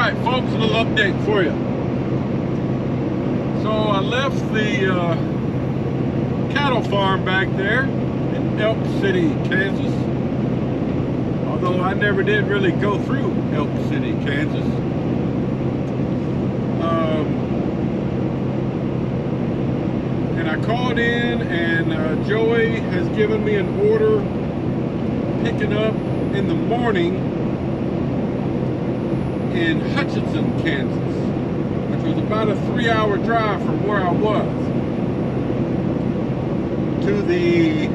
Alright folks, a little update for you. So I left the cattle farm back there in Elk City, Kansas. Although I never did really go through Elk City, Kansas. And I called in and Joey has given me an order picking up in the morning in Hutchinson, Kansas, which was about a 3-hour drive from where I was to the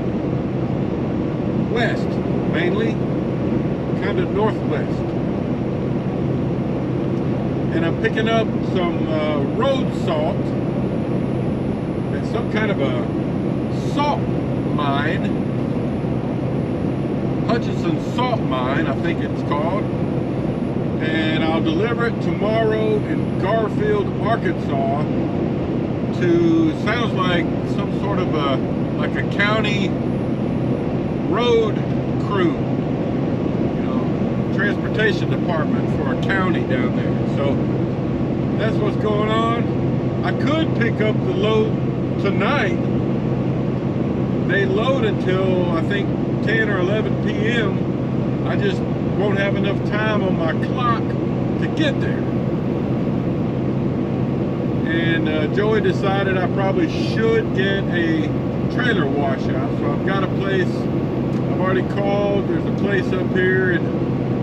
west, mainly kind of northwest. And I'm picking up some road salt at some kind of a salt mine, Hutchinson Salt Mine, I think it's called. And I'll deliver it tomorrow in Garfield, Arkansas to, sounds like some sort of a county road crew, you know, transportation department for a county down there. So that's what's going on. I could pick up the load tonight. They load until I think 10 or 11 p.m. I just won't have enough time on my clock to get there. And Joey decided I probably should get a trailer washout. So I've got a place, I've already called, there's a place up here, and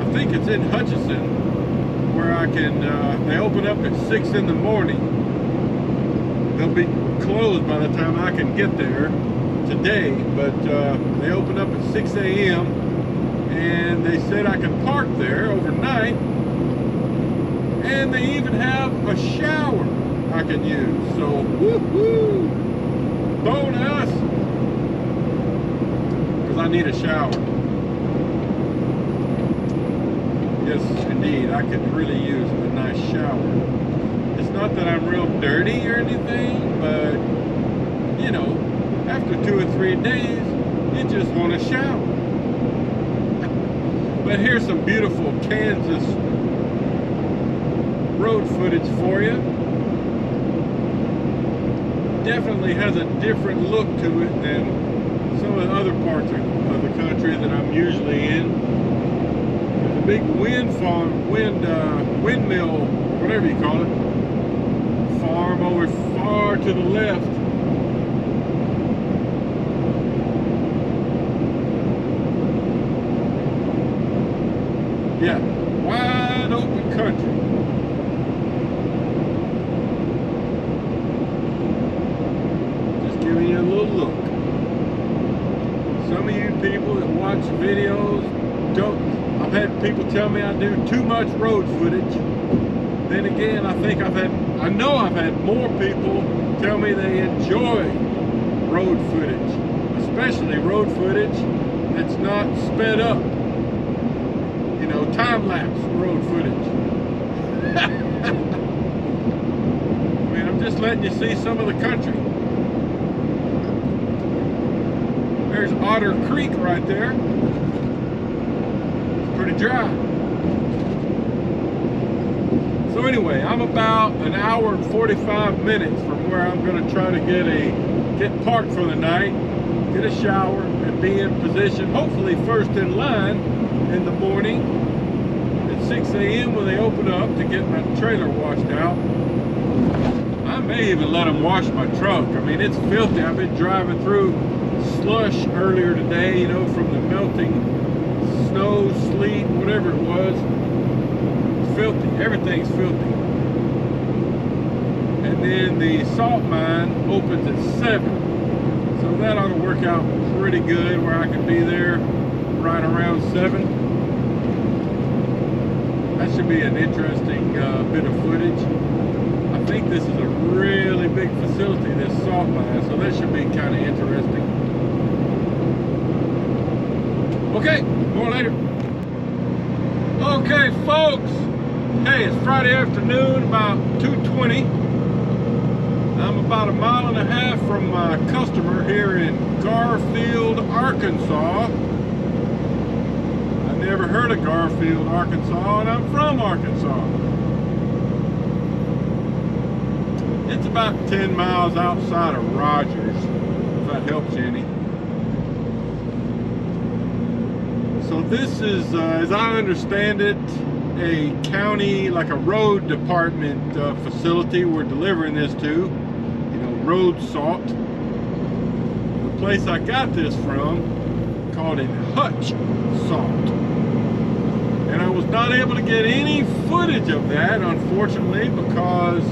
I think it's in Hutchinson, where I can, they open up at 6 in the morning. They'll be closed by the time I can get there today, but they open up at 6 a.m. and they said I can park there overnight, and they even have a shower I can use. So woohoo, bonus, because I need a shower. Yes indeed, I could really use a nice shower. It's not that I'm real dirty or anything, but you know, after 2 or 3 days you just want a shower. But here's some beautiful Kansas road footage for you. Definitely has a different look to it than some of the other parts of the country that I'm usually in. There's a big wind farm, windmill, whatever you call it, farm over far to the left. Yeah, wide open country. Just giving you a little look. Some of you people that watch videos don't, I've had people tell me I do too much road footage. Then again, I know I've had more people tell me they enjoy road footage, especially road footage that's not sped up. You know, time-lapse road footage. I mean, I'm just letting you see some of the country. There's Otter Creek right there. It's pretty dry. So anyway, I'm about an hour and 45 minutes from where I'm going to try to get parked for the night, get a shower, and be in position, hopefully first in line in the morning at 6 a.m. when they open up to get my trailer washed out. I may even let them wash my truck. I mean, it's filthy. I've been driving through slush earlier today, you know, from the melting snow, sleet, whatever it was. It's filthy. Everything's filthy. And then the salt mine opens at 7. So that ought to work out pretty good where I can be there right around 7. That should be an interesting bit of footage. I think this is a really big facility, this salt mine, so that should be kind of interesting. Okay, more later. Okay, folks. Hey, it's Friday afternoon, about 2:20. I'm about a mile and a half from my customer here in Garfield, Arkansas. I never heard of Garfield, Arkansas, and I'm from Arkansas. about 10 miles outside of Rogers, if that helps you any. So this is, as I understand it, a county, like a road department facility we're delivering this to. You know, road salt. The place I got this from, called it Hutch Salt. And I was not able to get any footage of that, unfortunately, because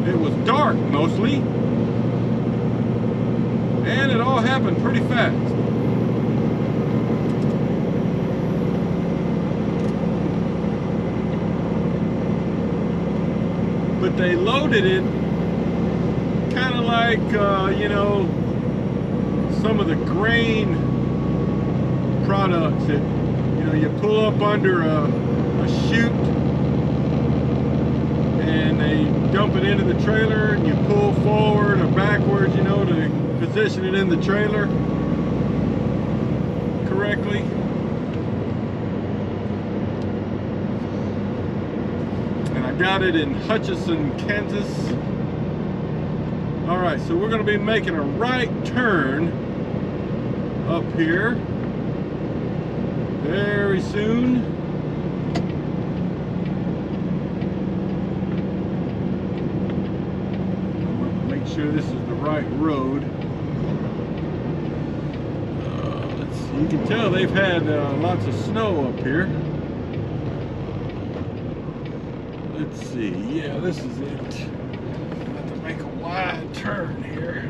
it was dark mostly. And it all happened pretty fast. But they loaded it kind of like, you know, some of the grain products that, you know, you pull up under a chute and they dump it into the trailer and you pull forward or backwards, you know, to position it in the trailer correctly. And I got it in Hutchinson, Kansas. All right, so we're going to be making a right turn up here very soon. Make sure this is the right road. Let's see. You can tell they've had lots of snow up here. Let's see. Yeah, this is it. I'm about to make a wide turn here.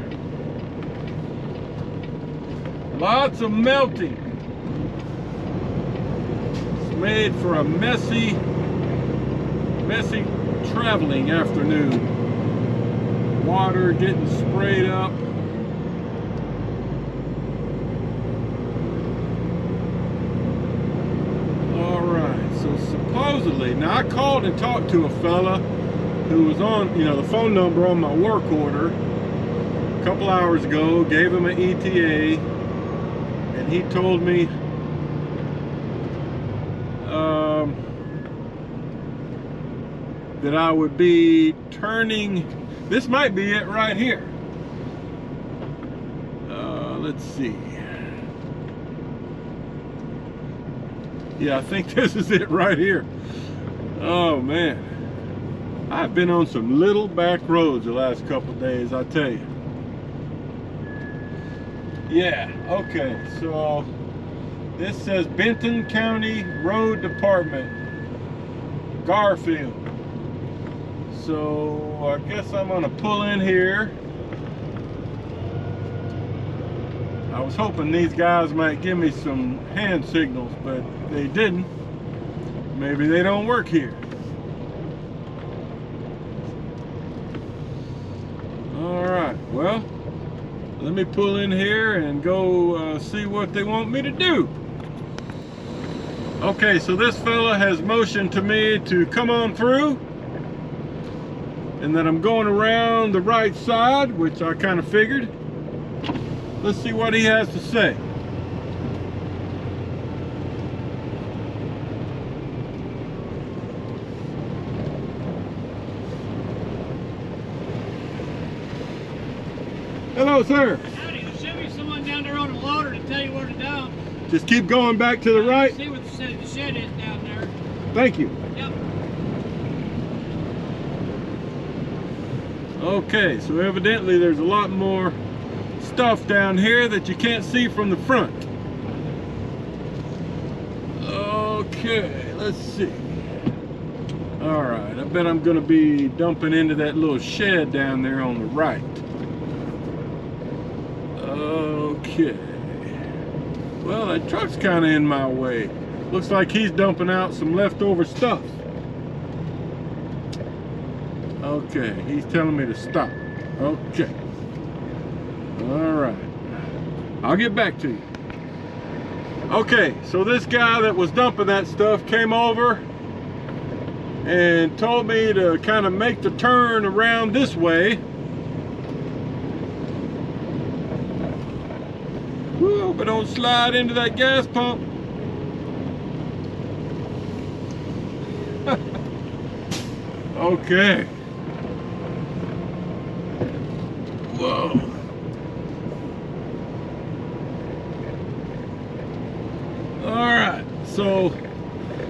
Lots of melting. It's made for a messy traveling afternoon. Water getting sprayed up. Alright, so supposedly, now I called and talked to a fella who was on, you know, the phone number on my work order a couple hours ago, gave him an ETA, and he told me that I would be turning. This might be it right here. Let's see. Yeah, I think this is it right here. Oh man, I've been on some little back roads the last couple of days, I tell you. Yeah, okay, so this says Benton County Road Department, Garfield. So I guess I'm gonna pull in here. I was hoping these guys might give me some hand signals, but they didn't. Maybe they don't work here. All right, well, let me pull in here and go see what they want me to do. Okay, so this fella has motioned to me to come on through, and that I'm going around the right side, which I kind of figured. Let's see what he has to say. Hello, sir. Howdy, there should be someone down there on the loader to tell you where to go. Just keep going back to the right. See what the shed is down there. Thank you. Yep. Okay, so evidently there's a lot more stuff down here that you can't see from the front. Okay, let's see. All right, I bet I'm gonna be dumping into that little shed down there on the right. Okay. Well, that truck's kind of in my way. Looks like he's dumping out some leftover stuff. Okay, he's telling me to stop. Okay. All right. I'll get back to you. Okay, so this guy that was dumping that stuff came over and told me to kind of make the turn around this way. Woo, but don't slide into that gas pump. Okay. Whoa. All right, so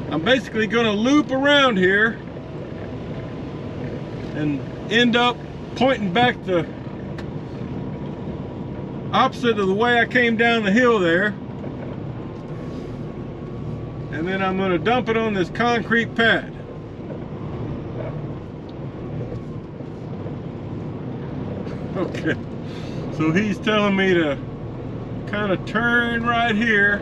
I'm basically gonna loop around here and end up pointing back the opposite of the way I came down the hill there. And then I'm gonna dump it on this concrete pad. Okay, so he's telling me to kind of turn right here.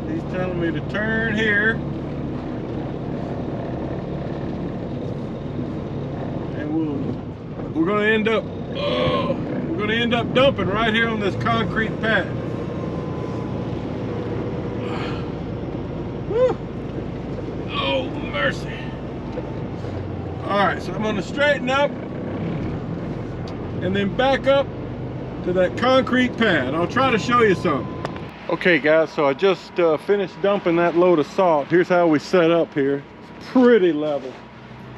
He's telling me to turn here. And we're gonna end up dumping right here on this concrete pad. Woo. Oh, mercy. All right, so I'm gonna straighten up and then back up to that concrete pad. I'll try to show you something. Okay guys, so I just finished dumping that load of salt. Here's how we set up here. It's pretty level,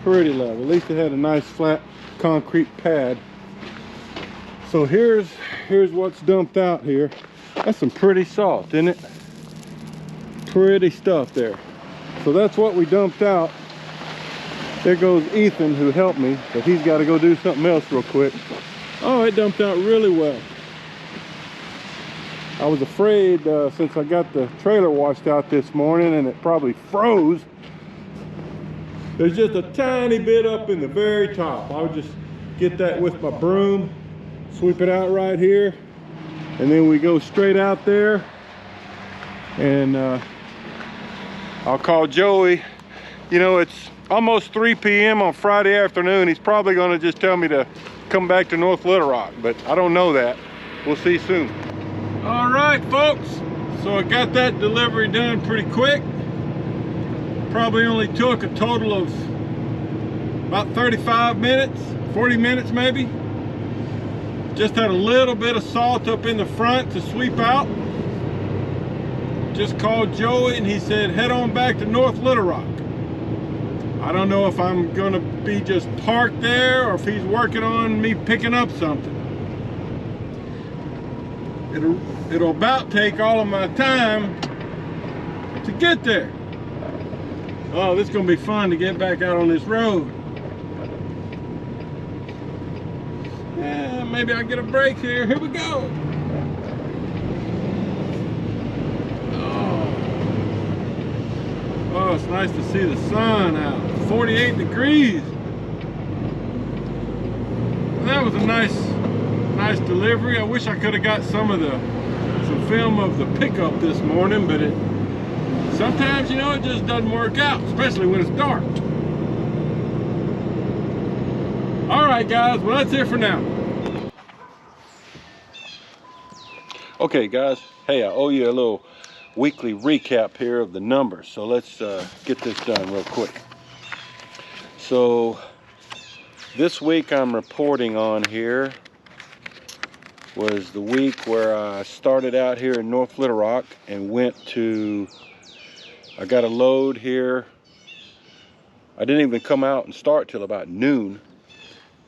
pretty level. At least it had a nice flat concrete pad. So here's what's dumped out here. That's some pretty salt, isn't it? Pretty stuff there. So that's what we dumped out. There goes Ethan, who helped me, but he's got to go do something else real quick. Oh, it dumped out really well. I was afraid since I got the trailer washed out this morning and it probably froze. There's just a tiny bit up in the very top. I'll just get that with my broom, sweep it out right here, and then we go straight out there. And I'll call Joey. You know, it's almost 3 p.m. on Friday afternoon. He's probably going to just tell me to come back to North Little Rock, but I don't know that. We'll see soon. All right, folks. So I got that delivery done pretty quick. Probably only took a total of about 35 minutes, 40 minutes maybe. Just had a little bit of salt up in the front to sweep out. Just called Joey and he said, head on back to North Little Rock. I don't know if I'm gonna be just parked there or if he's working on me picking up something. It'll about take all of my time to get there. Oh, this is gonna be fun to get back out on this road. Yeah, maybe I'll get a break here. Here we go. Oh, it's nice to see the sun out. 48 degrees. That was a nice delivery. I wish I could have got some film of the pickup this morning, but sometimes, you know, it just doesn't work out, especially when it's dark. All right, guys, well, that's it for now. Okay, guys, hey, I owe you a little weekly recap here of the numbers, so let's get this done real quick. So this week I'm reporting on here was the week where I started out here in North Little Rock and I got a load here. I didn't even come out and start till about noon,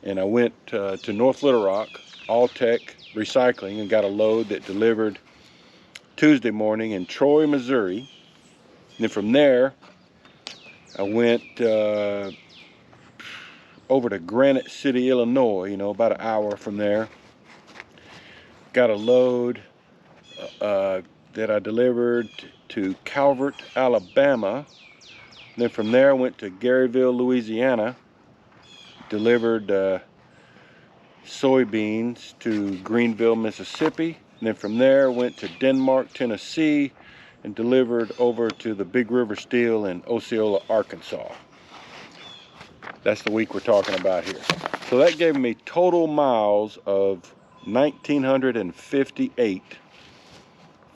and I went to North Little Rock, All Tech Recycling, and got a load that delivered Tuesday morning in Troy, Missouri. And then from there, I went over to Granite City, Illinois, you know, about an hour from there. Got a load that I delivered to Calvert, Alabama. And then from there, I went to Garyville, Louisiana. Delivered soybeans to Greenville, Mississippi. And then from there, went to Denmark, Tennessee, and delivered over to the Big River Steel in Osceola, Arkansas. That's the week we're talking about here. So that gave me total miles of 1,958.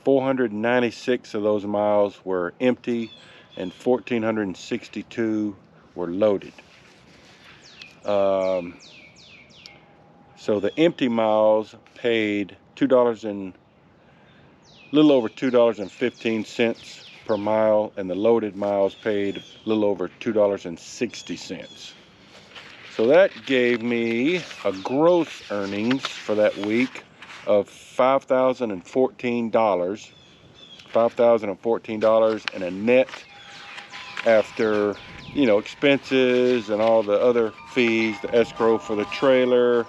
496 of those miles were empty, and 1,462 were loaded. So the empty miles paid a little over $2.15 per mile, and the loaded miles paid a little over $2.60. So that gave me a gross earnings for that week of $5,014, and a net after, you know, expenses and all the other fees, the escrow for the trailer,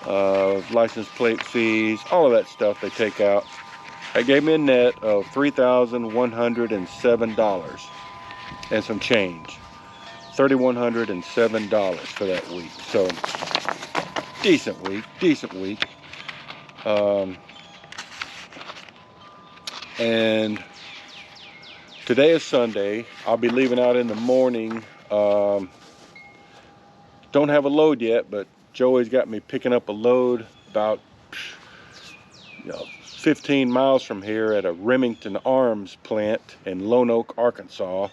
license plate fees, all of that stuff they take out. That gave me a net of $3,107 and some change. $3,107 for that week. So decent week. And today is Sunday. I'll be leaving out in the morning. Don't have a load yet, but Joey's got me picking up a load about 15 miles from here at a Remington Arms plant in Lone Oak, Arkansas.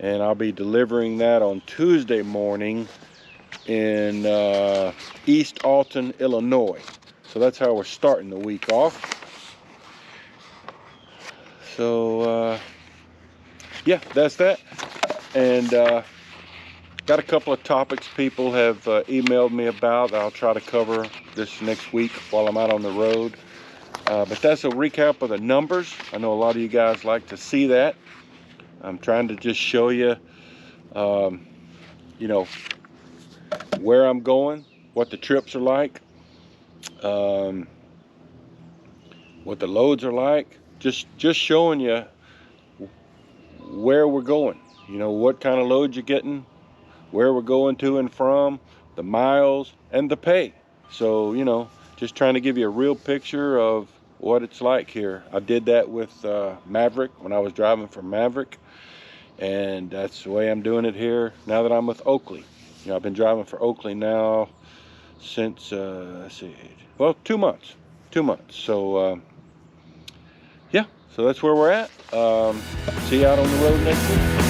And I'll be delivering that on Tuesday morning in East Alton, Illinois. So that's how we're starting the week off. So yeah, that's that. And got a couple of topics people have emailed me about that I'll try to cover this next week while I'm out on the road. But that's a recap of the numbers. I know a lot of you guys like to see that. I'm trying to just show you, you know, where I'm going, what the trips are like, what the loads are like. Just showing you where we're going. You know, what kind of loads you're getting, where we're going to and from, the miles, and the pay. So, you know, just trying to give you a real picture of what it's like here. I did that with Maverick when I was driving for Maverick. And that's the way I'm doing it here now that I'm with Oakley. You know, I've been driving for Oakley now since, let's see, well, 2 months. 2 months. So, yeah, so that's where we're at. See you out on the road next week.